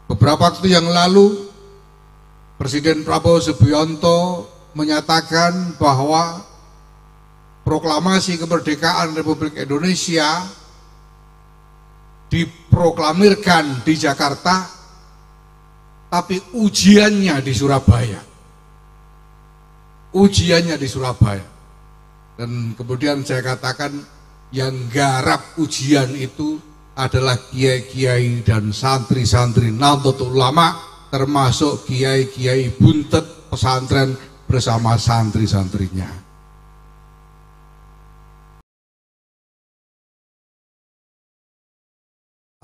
Beberapa waktu yang lalu Presiden Prabowo Subianto menyatakan bahwa proklamasi kemerdekaan Republik Indonesia diproklamirkan di Jakarta, tapi ujiannya di Surabaya. Ujiannya di Surabaya. Dan kemudian saya katakan yang garap ujian itu adalah kiai-kiai dan santri-santri Nahdlatul Ulama, termasuk kiai-kiai buntet pesantren bersama santri-santrinya.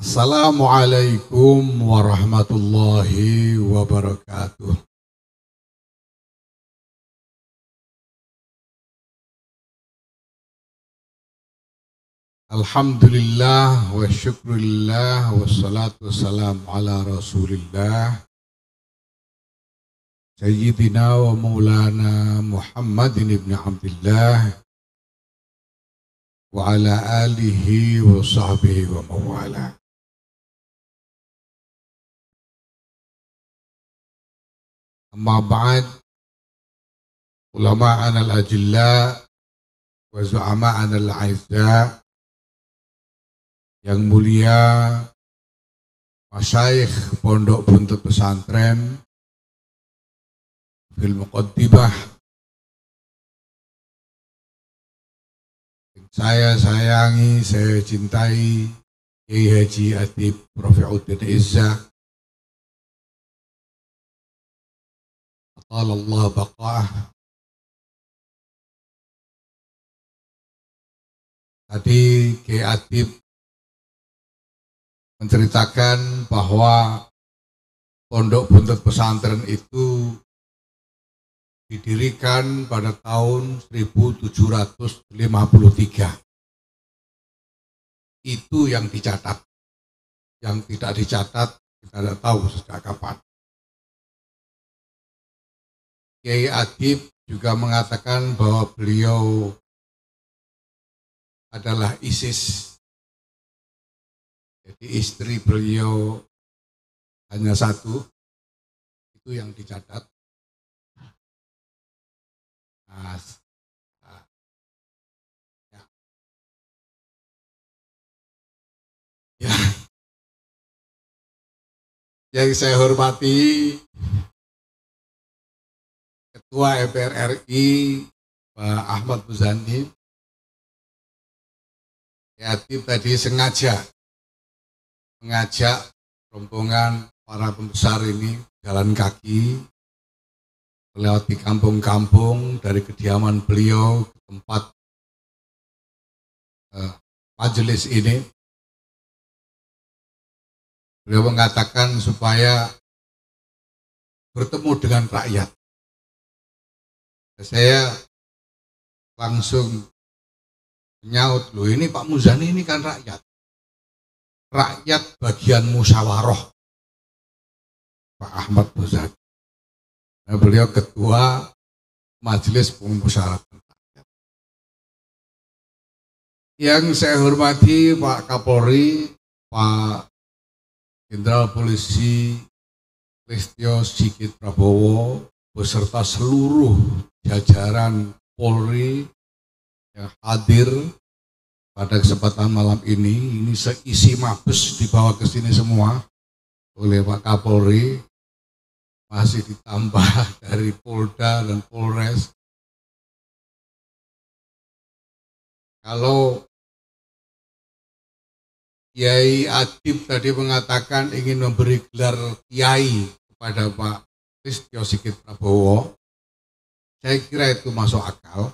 Assalamualaikum warahmatullahi wabarakatuh. Alhamdulillah wa syukurillah wassalatu wassalamu ala rasulillah Sayyidina wa maulana Muhammadin ibn Abdullah wa ala alihi wa sahbihi wa mawala. Amma ba'd, ulama'an al-ajilla wa zu'ama'an al-aizza, yang mulia masyayikh pondok buntut pesantren, fil muqaddimah saya sayangi, saya cintai, Kiai Haji Atib Rafi'uddin Izzah, Allah baqa'ah. Tadi Kiai Atib menceritakan bahwa pondok buntut pesantren itu didirikan pada tahun 1753. Itu yang dicatat. Yang tidak dicatat kita tidak tahu sejak kapan. Kiai Adib juga mengatakan bahwa beliau adalah ISIS. Jadi istri beliau hanya satu, itu yang dicatat. Ya. Yang saya hormati Ketua MPR RI Pak Ahmad Muzani, Atib tadi sengaja mengajak rombongan para pembesar ini jalan kaki melewati kampung-kampung dari kediaman beliau ke tempat majelis ini. Beliau mengatakan supaya bertemu dengan rakyat. Saya langsung menyaut, loh ini Pak Muzani ini kan rakyat. Rakyat bagian musyawarah Pak Ahmad Muzani. Nah, beliau ketua majelis pemusyawaratan rakyat. Yang saya hormati Pak Kapolri, Pak Jenderal Polisi Listio Sigit Prabowo beserta seluruh jajaran Polri yang hadir pada kesempatan malam ini seisi mabes dibawa ke sini semua oleh Pak Kapolri, masih ditambah dari Polda dan Polres. Kalau Kiai Adib tadi mengatakan ingin memberi gelar Kiai kepada Pak Listio Sigit Prabowo, saya kira itu masuk akal.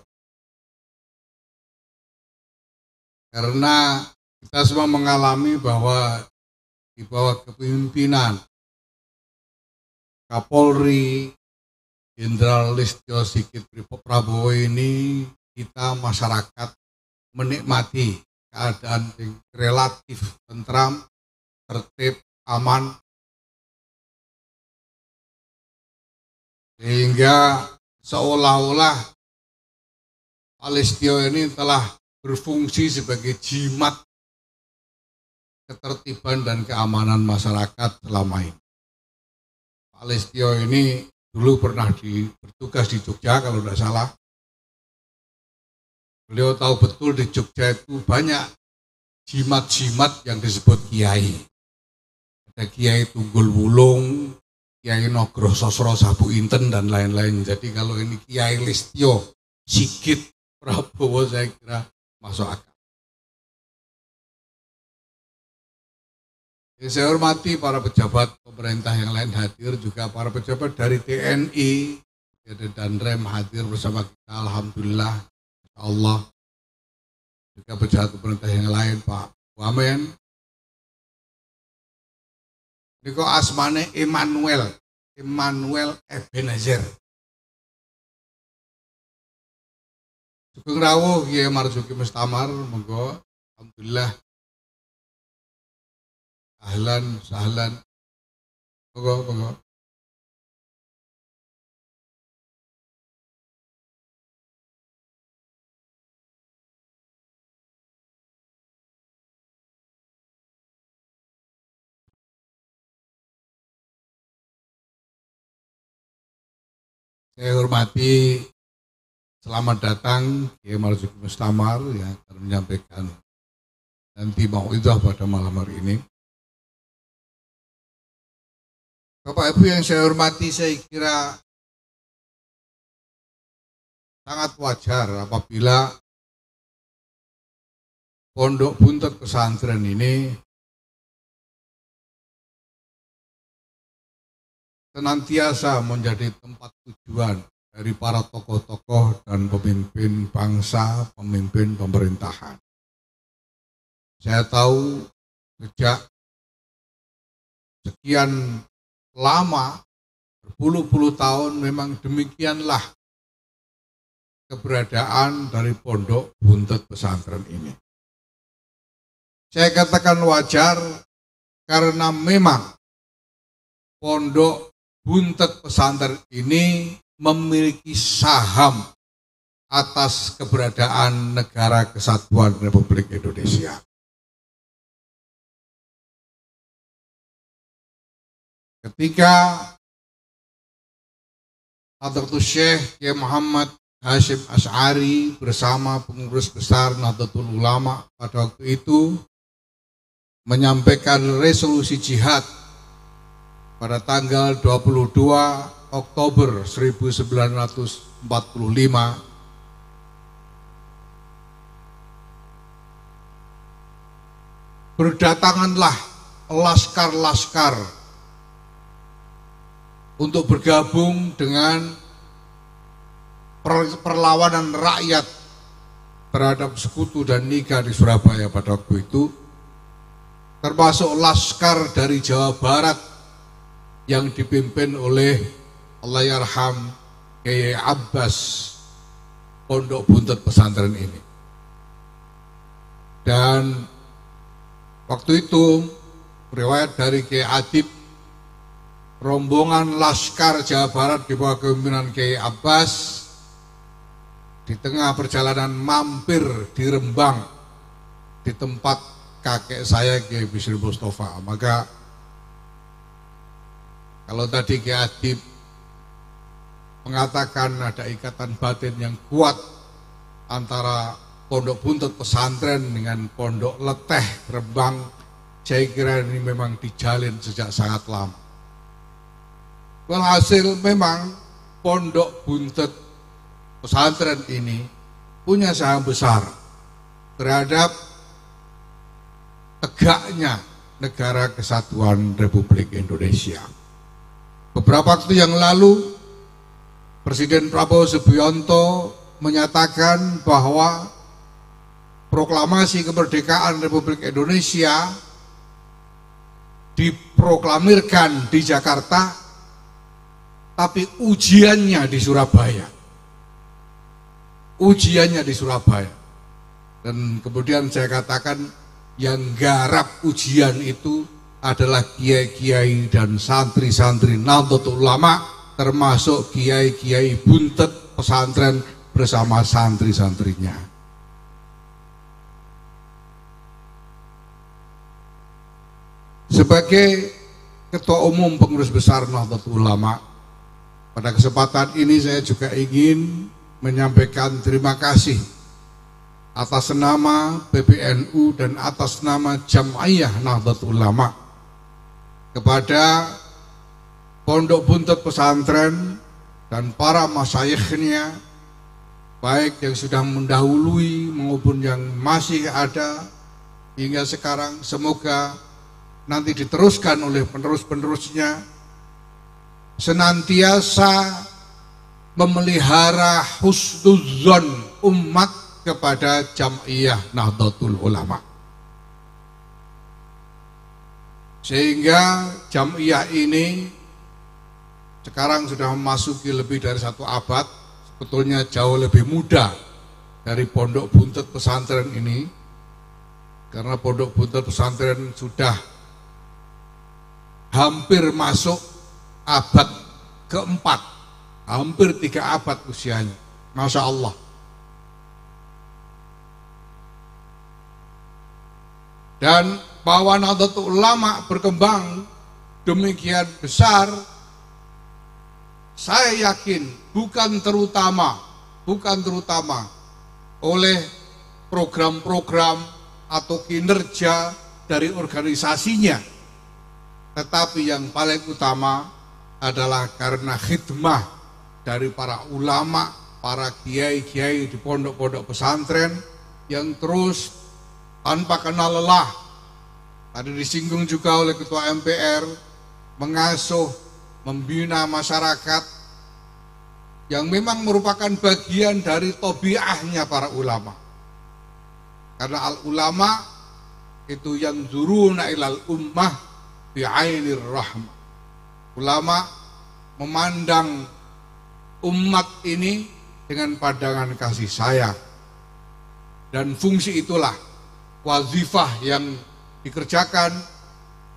Karena kita semua mengalami bahwa di bawah kepemimpinan Kapolri Jenderal Listio Sigit Prabowo ini, kita masyarakat menikmati keadaan yang relatif tentram, tertib, aman, sehingga seolah-olah Pak Listio ini telah berfungsi sebagai jimat ketertiban dan keamanan masyarakat selama ini. Pak Listio ini dulu pernah bertugas di Jogja kalau tidak salah. Beliau tahu betul di Jogja itu banyak jimat-jimat yang disebut kiai. Ada Kiai Tunggul Wulung, Kiai Nogro Sosro Sabu Inten dan lain-lain. Jadi kalau ini Kiai Listio Sigit Prabowo saya kira masuk akal. Saya hormati para pejabat pemerintah yang lain hadir, juga para pejabat dari TNI, ada Danrem hadir bersama kita, alhamdulillah, Allah. Juga pejabat pemerintah yang lain, Pak Wamen. Ini kok asmane Emmanuel Ebenezer. Sugeng rawuh Kiai Marzuki Mustamar, monggo, alhamdulillah. Sahlan, monggo. Saya hormati, selamat datang Kiai Marzuki Mustamar yang akan menyampaikan nanti mau'izah pada malam hari ini. Bapak Ibu yang saya hormati, saya kira sangat wajar apabila Pondok Buntut Pesantren ini senantiasa menjadi tempat tujuan dari para tokoh-tokoh dan pemimpin bangsa, pemimpin pemerintahan. Saya tahu sejak sekian lama, berpuluh-puluh tahun memang demikianlah keberadaan dari Pondok Buntut Pesantren ini. Saya katakan wajar karena memang Pondok Buntut Pesantren ini memiliki saham atas keberadaan Negara Kesatuan Republik Indonesia. Ketika Hadratus Syekh Kiai Muhammad Hasyim Asy'ari bersama pengurus besar Nahdlatul Ulama pada waktu itu menyampaikan resolusi jihad pada tanggal 22 Oktober 1945, berdatanganlah laskar-laskar untuk bergabung dengan perlawanan rakyat terhadap sekutu dan niga di Surabaya pada waktu itu, termasuk laskar dari Jawa Barat yang dipimpin oleh Allahyarham Kiai Abbas Pondok Buntut Pesantren ini. Dan waktu itu riwayat dari Kiai Adib, rombongan laskar Jawa Barat di bawah kepemimpinan Kiai Abbas di tengah perjalanan mampir di Rembang di tempat kakek saya Kiai Bisri Mustafa. Maka kalau tadi Kiai Adib mengatakan ada ikatan batin yang kuat antara Pondok Buntut Pesantren dengan Pondok Leteh Rembang, saya kira ini memang dijalin sejak sangat lama. Walhasil memang Pondok Buntut Pesantren ini punya saham besar terhadap tegaknya Negara Kesatuan Republik Indonesia. Beberapa waktu yang lalu Presiden Prabowo Subianto menyatakan bahwa proklamasi kemerdekaan Republik Indonesia diproklamirkan di Jakarta, tapi ujiannya di Surabaya. Dan kemudian saya katakan yang garap ujian itu adalah kiai-kiai dan santri-santri Nahdlatul Ulama, termasuk kiai-kiai Buntut Pesantren bersama santri-santrinya. Sebagai Ketua Umum Pengurus Besar Nahdlatul Ulama. Pada kesempatan ini saya juga ingin menyampaikan terima kasih atas nama PBNU dan atas nama Jam'iyah Nahdlatul Ulama kepada Pondok Buntut Pesantren dan para masyayikhnya, baik yang sudah mendahului maupun yang masih ada hingga sekarang. Semoga nanti diteruskan oleh penerus-penerusnya, senantiasa memelihara husnudzon umat kepada Jam'iyah Nahdlatul Ulama, sehingga Jam'iyah ini sekarang sudah memasuki lebih dari 1 abad. Sebetulnya jauh lebih muda dari Pondok Buntut Pesantren ini, karena Pondok Buntut Pesantren sudah hampir masuk abad keempat, hampir 3 abad usianya. Masya Allah. Dan bahwa Nahdlatul Ulama berkembang demikian besar, saya yakin bukan terutama oleh program-program atau kinerja dari organisasinya, tetapi yang paling utama adalah karena khidmah dari para ulama, para kiai-kiai di pondok-pondok pesantren yang terus tanpa kenal lelah, tadi disinggung juga oleh Ketua MPR, mengasuh, membina masyarakat yang memang merupakan bagian dari tabiahnya para ulama. Karena al-ulama itu yang zuruna ilal ummah bi'ainir rahmah. Ulama memandang umat ini dengan pandangan kasih sayang. Dan fungsi itulah wazifah yang dikerjakan,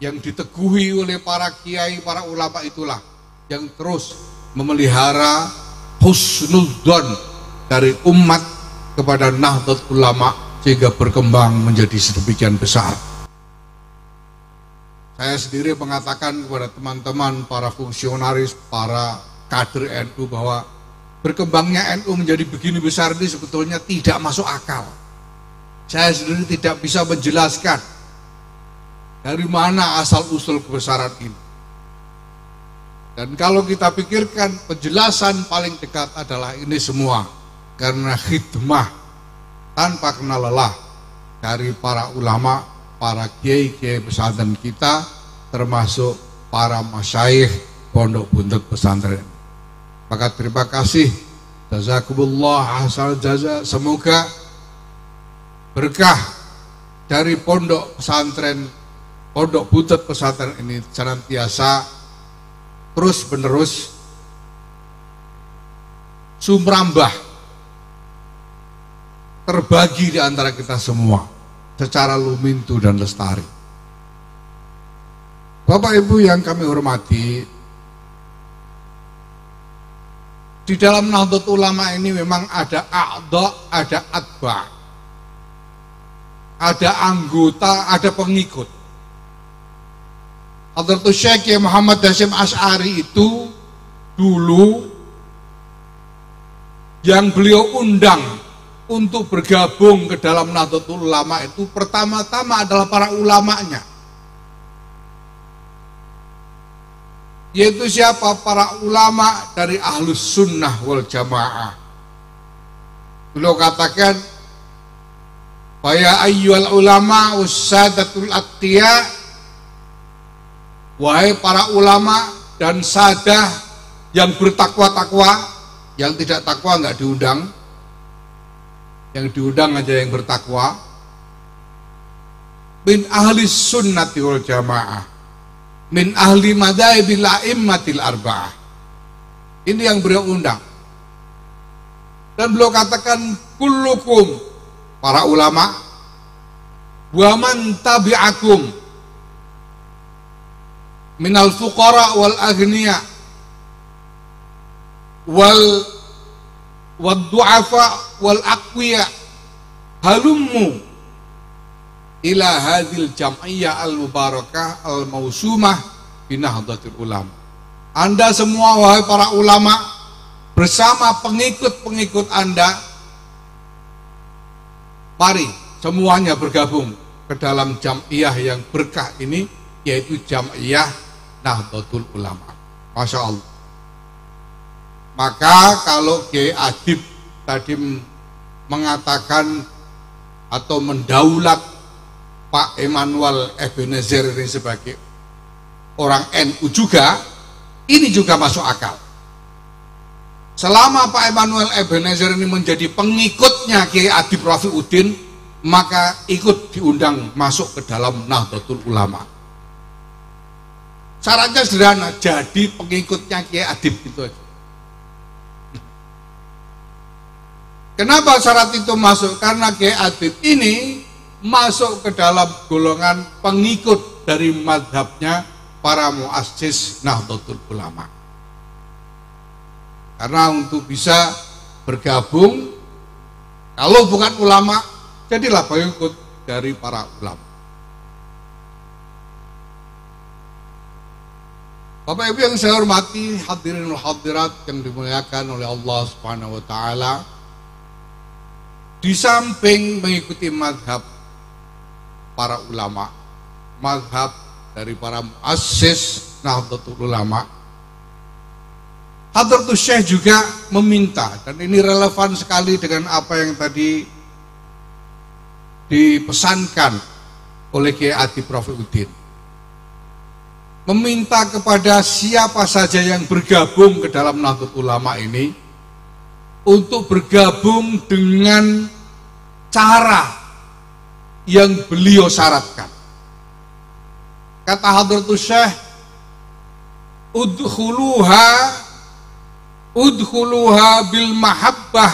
yang diteguhi oleh para kiai, para ulama, itulah yang terus memelihara husnudzon dari umat kepada Nahdlatul Ulama sehingga berkembang menjadi sedemikian besar. Saya sendiri mengatakan kepada teman-teman, para fungsionaris, para kader NU, bahwa berkembangnya NU menjadi begini besar ini sebetulnya tidak masuk akal. Saya sendiri tidak bisa menjelaskan dari mana asal-usul kebesaran ini. Dan kalau kita pikirkan, penjelasan paling dekat adalah ini semua karena khidmah tanpa kenal lelah dari para ulama, para kiai-kiai pesantren kita, termasuk para masyayikh Pondok Buntut Pesantren. Maka terima kasih, jazakumullah ahsanal jaza. Semoga berkah dari pondok pesantren, Pondok Buntut Pesantren ini senantiasa terus menerus sumrambah, terbagi di antara kita semua secara lumintu dan lestari. Bapak Ibu yang kami hormati, di dalam Nahdlatul Ulama ini memang ada a'dha, ada atba', ada anggota, ada pengikut. Hadratus Syekh Muhammad Hasyim Asy'ari itu dulu yang beliau undang untuk bergabung ke dalam Nahdlatul Ulama itu pertama-tama adalah para ulamanya. Yaitu siapa? Para ulama dari Ahlus Sunnah wal Jamaah. Beliau katakan, "Ya ayyuhal ulama ussadatul atqiya", wahai para ulama dan sadah yang bertakwa-takwa. Yang tidak takwa nggak diundang, yang diundang aja yang bertakwa. Min ahli sunnati wal jamaah, min ahli madhahibil a'immatil arba'ah. Ini yang beliau undang. Dan beliau katakan, kullukum, para ulama, wa man tabi'akum minal fuqara wal agniya wal du'afa wal aqwiya, halummu ila hadhil jam'iyah al mubarakah al mausumah Nahdlatul Ulama. Anda semua wahai para ulama bersama pengikut-pengikut Anda, mari semuanya bergabung ke dalam jam'iyah yang berkah ini, yaitu jam'iyah Nahdlatul Ulama. Masya Allah. Maka kalau Kiai Adib tadi mengatakan atau mendaulat Pak Emmanuel Ebenezer ini sebagai orang NU juga, ini juga masuk akal. Selama Pak Emmanuel Ebenezer ini menjadi pengikutnya Kiai Adib Rafiuddin, maka ikut diundang masuk ke dalam Nahdlatul Ulama. Syaratnya sederhana, jadi pengikutnya Kiai Adib, gitu aja. Kenapa syarat itu masuk? Karena Kiai Adib ini masuk ke dalam golongan pengikut dari mazhabnya para muassis Nahdlatul Ulama. Karena untuk bisa bergabung, kalau bukan ulama, jadilah pengikut dari para ulama. Bapak Ibu yang saya hormati, hadirin wal hadirat yang dimuliakan oleh Allah Subhanahu wa taala, di samping mengikuti mazhab para ulama, mazhab dari para muassis Nahdlatul Ulama, Hadratus Syekh juga meminta, dan ini relevan sekali dengan apa yang tadi dipesankan oleh Kiai Adib Rafiuddin, meminta kepada siapa saja yang bergabung ke dalam Nahdlatul Ulama ini untuk bergabung dengan cara yang beliau syaratkan. Kata Hadratus Syekh, udkhuluha bil mahabbah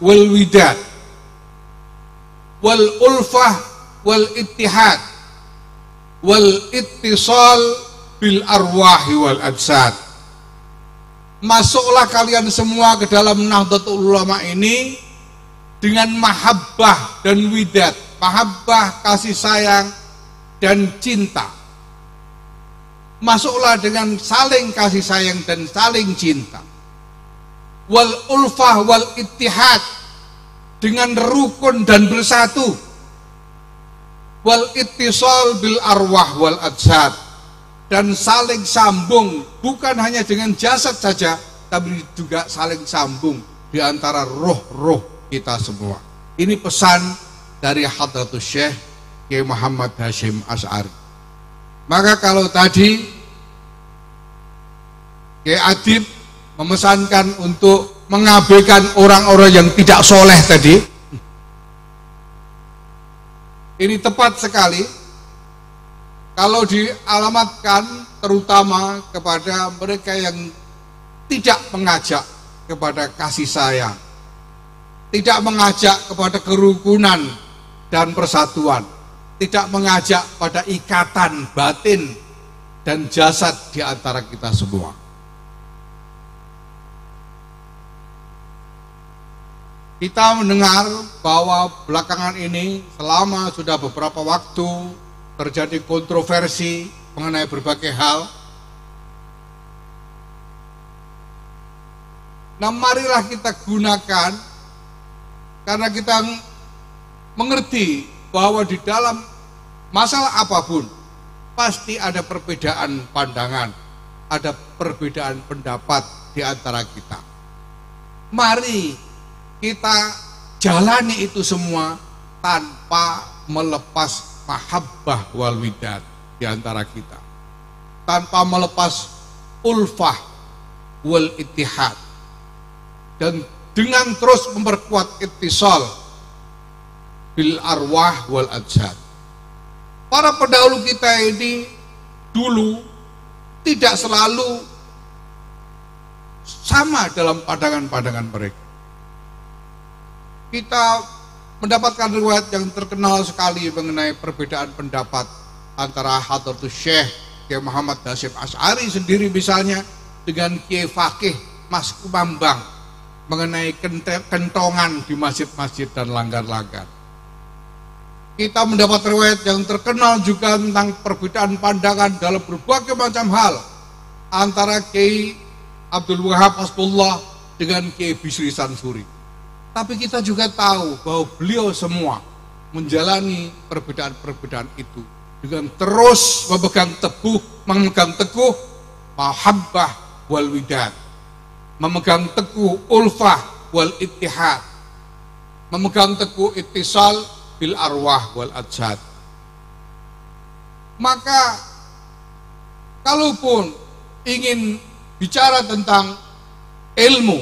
wal widad wal ulfah wal ittihad wal ittisal bil arwahi wal ajsad. Masuklah kalian semua ke dalam Nahdlatul Ulama ini dengan mahabbah dan widad. Mahabbah, kasih sayang dan cinta. Masuklah dengan saling kasih sayang dan saling cinta. Wal ulfah wal ittihad, dengan rukun dan bersatu. Wal ittisal bil arwah wal ajsad, dan saling sambung, bukan hanya dengan jasad saja, tapi juga saling sambung di antara roh-roh kita semua. Ini pesan dari Hadratus Syekh Kiai Muhammad Hasyim Asy'ari. Maka kalau tadi Kiai Adib memesankan untuk mengabaikan orang-orang yang tidak soleh tadi, ini tepat sekali kalau dialamatkan terutama kepada mereka yang tidak mengajak kepada kasih sayang, tidak mengajak kepada kerukunan dan persatuan, tidak mengajak pada ikatan batin dan jasad di antara kita semua. Kita mendengar bahwa belakangan ini selama sudah beberapa waktu terjadi kontroversi mengenai berbagai hal. Nah, marilah kita gunakan, karena kita mengerti bahwa di dalam masalah apapun pasti ada perbedaan pandangan, ada perbedaan pendapat di antara kita. Mari kita jalani itu semua tanpa melepas mahabbah wal widad di antara kita, tanpa melepas ulfah wal ittihad, dan dengan terus memperkuat ittisal bil arwah wal ajsad. Para pendahulu kita ini dulu tidak selalu sama dalam pandangan-pandangan mereka. Kita mendapatkan riwayat yang terkenal sekali mengenai perbedaan pendapat antara Hadratus Syekh Kiai Muhammad Hasyim Asy'ari sendiri misalnya dengan Kiai Fakih Mas Kumambang mengenai kentongan di masjid-masjid dan langgar-langgar. Kita mendapat riwayat yang terkenal juga tentang perbedaan pandangan dalam berbagai macam hal antara Kiai Abdul Wahab Asdullah dengan Kiai Bisri Sansuri. Tapi kita juga tahu bahwa beliau semua menjalani perbedaan-perbedaan itu dengan terus memegang teguh mahabbah wal widad, memegang teguh ulfah wal ittihad, memegang teguh ittisal bil arwah wal ajsad. Maka kalaupun ingin bicara tentang ilmu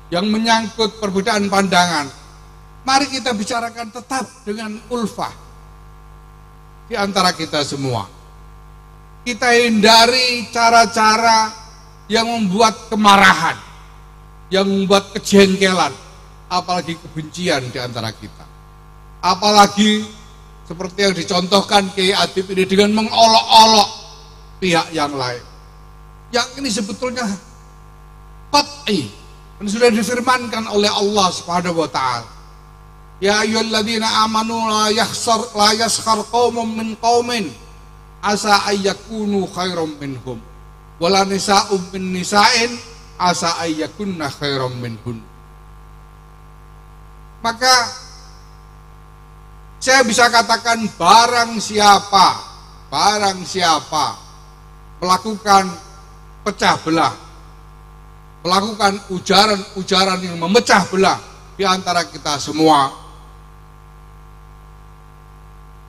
yang menyangkut perbedaan pandangan, mari kita bicarakan tetap dengan ulfah di antara kita semua. Kita hindari cara-cara yang membuat kemarahan, yang membuat kejengkelan, apalagi kebencian di antara kita. Apalagi seperti yang dicontohkan Kiai Adib ini dengan mengolok-olok pihak yang lain. Yang ini sebetulnya qat'i dan sudah difirmankan oleh Allah Subhanahu wa taala. Ya ayyuhalladzina amanu la yaskhar qaumun min qaumin asa ayyakunu khairam minhum wala nisa'un min nisa'in asa ayyakunna khairam minhun. Maka saya bisa katakan barang siapa melakukan pecah belah, melakukan ujaran-ujaran yang memecah belah di antara kita semua,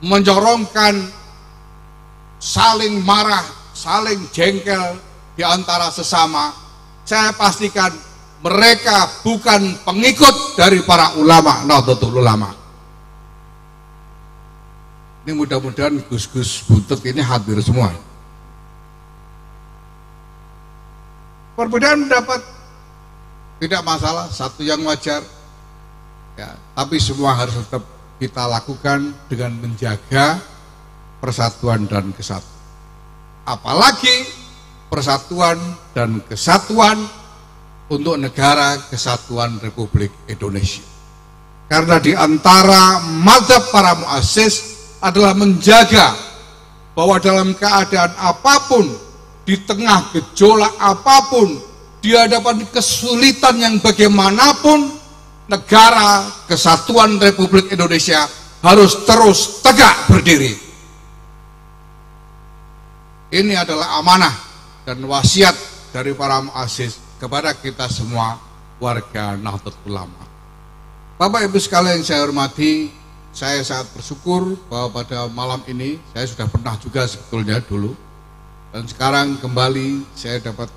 mencorongkan saling marah, saling jengkel di antara sesama, saya pastikan mereka bukan pengikut dari para ulama Nahdlatul Ulama. Ini mudah-mudahan Gus-Gus Buntut ini hadir semua. Perbedaan pendapat tidak masalah, satu yang wajar ya, tapi semua harus tetap kita lakukan dengan menjaga persatuan dan kesatuan, apalagi persatuan dan kesatuan untuk negara kesatuan Republik Indonesia. Karena di antara mazhab para muassis adalah menjaga bahwa dalam keadaan apapun, di tengah gejolak apapun, di hadapan kesulitan yang bagaimanapun, negara kesatuan Republik Indonesia harus terus tegak berdiri. Ini adalah amanah dan wasiat dari para muassis kepada kita semua warga Nahdlatul Ulama. Bapak Ibu sekalian yang saya hormati, saya sangat bersyukur bahwa pada malam ini saya sudah pernah juga sebetulnya dulu, dan sekarang kembali saya dapat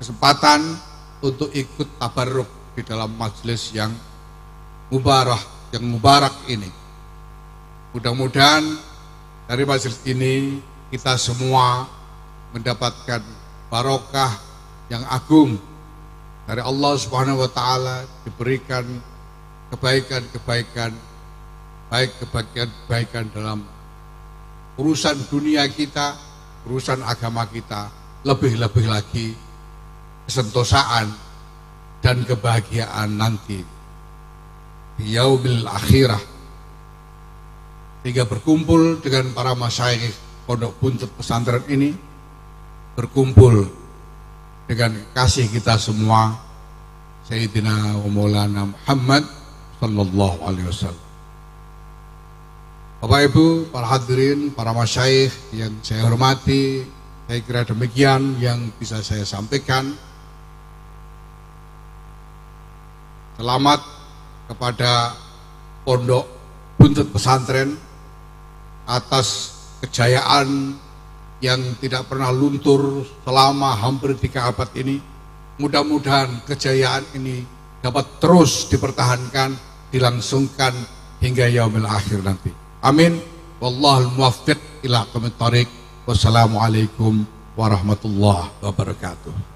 kesempatan untuk ikut tabarruk di dalam majelis yang mubarak ini. Mudah-mudahan dari majelis ini kita semua mendapatkan barokah yang agung dari Allah Subhanahu wa taala, diberikan kebaikan-kebaikan, baik kebaikan dalam urusan dunia kita, urusan agama kita, lebih-lebih lagi kesentosaan dan kebahagiaan nanti di yaumil akhirah, sehingga berkumpul dengan para masyayikh Pondok Buntut Pesantren ini, berkumpul dengan kekasih kita semua Sayyidina wa Maulana Muhammad sallallahu alaihi wasallam. Bapak Ibu, para hadirin, para masyayikh yang saya hormati, saya kira demikian yang bisa saya sampaikan. Selamat kepada Pondok Buntut Pesantren atas kejayaan yang tidak pernah luntur selama hampir 3 abad ini. Mudah-mudahan kejayaan ini dapat terus dipertahankan, dilangsungkan hingga yaumil akhir nanti. Amin. Wallahul muwaffiq ila aqwamit thoriq. Wassalamualaikum warahmatullahi wabarakatuh.